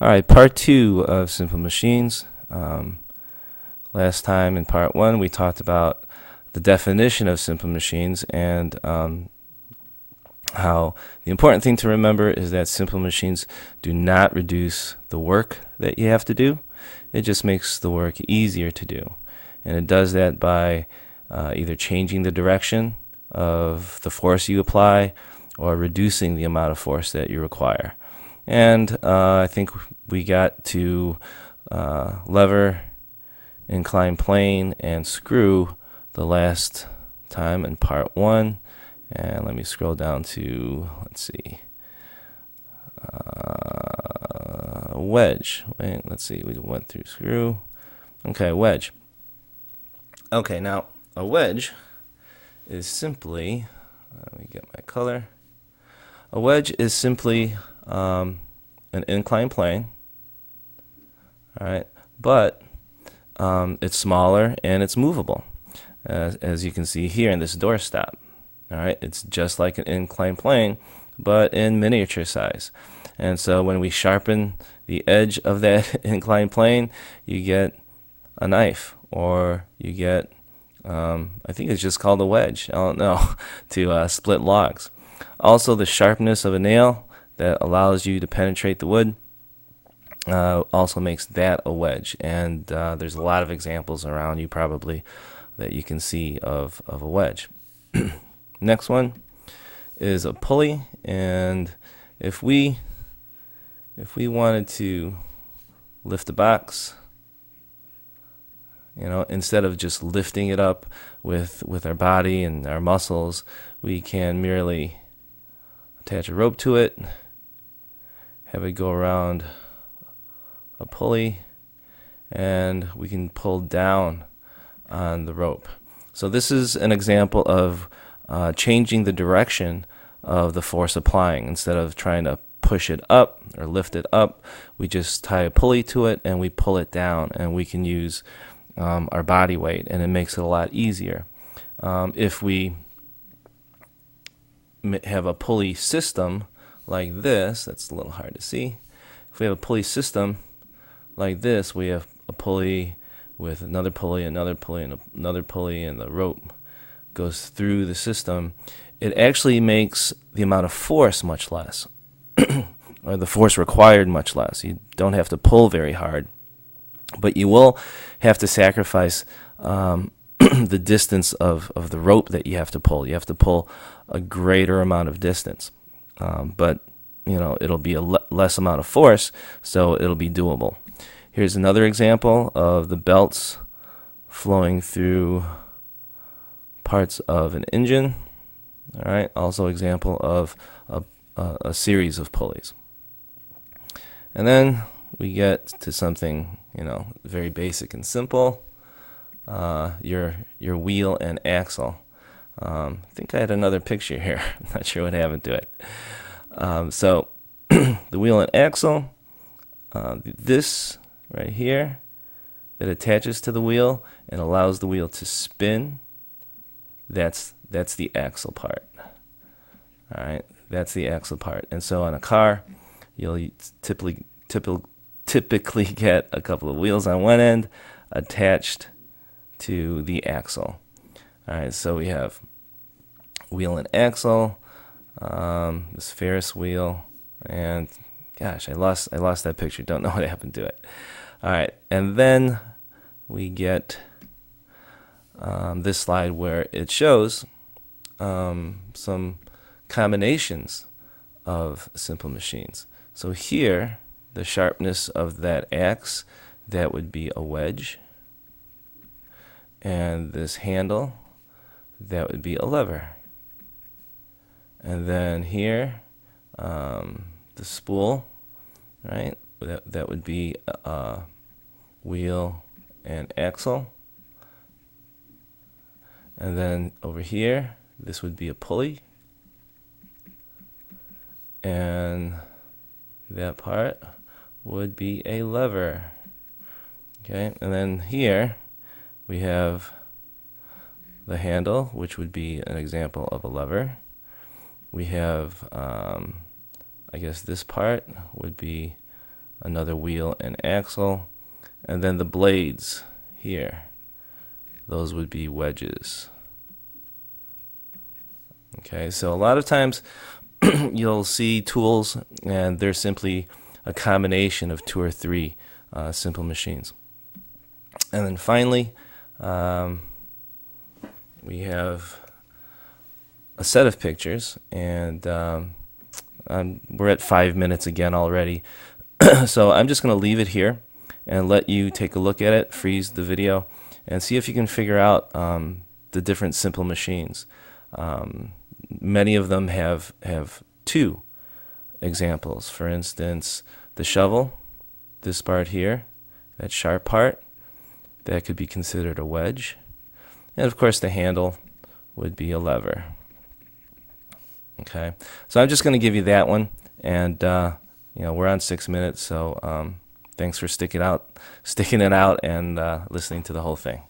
All right, part two of simple machines. Last time in part one, we talked about the definition of simple machines and how the important thing to remember is that simple machines do not reduce the work that you have to do. It just makes the work easier to do. And it does that by either changing the direction of the force you apply or reducing the amount of force that you require. And I think we got to lever, inclined plane, and screw the last time in part one. And let me scroll down to, let's see, wedge. Wait, let's see, we went through screw. Okay, wedge. Okay, now a wedge is simply, let me get my color. A wedge is simply an inclined plane, all right, but it's smaller and it's movable, as you can see here in this doorstop. All right, it's just like an inclined plane, but in miniature size. And so when we sharpen the edge of that inclined plane, you get a knife, or you get, I think it's just called a wedge, I don't know, to split logs. Also, the sharpness of a nail that allows you to penetrate the wood also makes that a wedge. And there's a lot of examples around you probably that you can see of a wedge. Next one is a pulley, and if we wanted to lift a box, you know, instead of just lifting it up with our body and our muscles, we can merely attach a rope to it, have it go around a pulley, and we can pull down on the rope. So this is an example of changing the direction of the force applying. Instead of trying to push it up or lift it up, we just tie a pulley to it and we pull it down, and we can use our body weight, and it makes it a lot easier. If we have a pulley system like this, that's a little hard to see. If we have a pulley system like this, we have a pulley with another pulley, another pulley, and another pulley, and the rope goes through the system. It actually makes the amount of force much less, or the force required much less. You don't have to pull very hard, but you will have to sacrifice the distance of the rope that you have to pull. You have to pull a greater amount of distance, but you know, it'll be a less amount of force, so it'll be doable. Here's another example of the belts flowing through parts of an engine. All right, also example of a series of pulleys. And then we get to something, you know, very basic and simple. Your wheel and axle. I think I had another picture here. I'm not sure what happened to it. So the wheel and axle, this right here that attaches to the wheel and allows the wheel to spin, that's the axle part. All right, that's the axle part. And so on a car, you'll typically get a couple of wheels on one end attached to the axle. All right, so we have wheel and axle, this Ferris wheel, and gosh, I lost that picture. Don't know what happened to it. All right, and then we get this slide where it shows some combinations of simple machines. So here, the sharpness of that axe, that would be a wedge. And this handle, that would be a lever. And then here, the spool, right, that would be a wheel and axle. And then over here, this would be a pulley. And that part would be a lever. Okay, and then here we have the handle, which would be an example of a lever. We have, I guess this part would be another wheel and axle, and then the blades here, those would be wedges. Okay, so a lot of times you'll see tools and they're simply a combination of 2 or 3 simple machines. And then finally, we have a set of pictures, and we're at 5 minutes again already. So I'm just going to leave it here and let you take a look at it, freeze the video, and see if you can figure out the different simple machines. Many of them have 2 examples. For instance, the shovel, this part here, that sharp part, that could be considered a wedge. And of course the handle would be a lever. Okay, so I'm just going to give you that one, and we're on 6 minutes, so thanks for sticking it out and listening to the whole thing.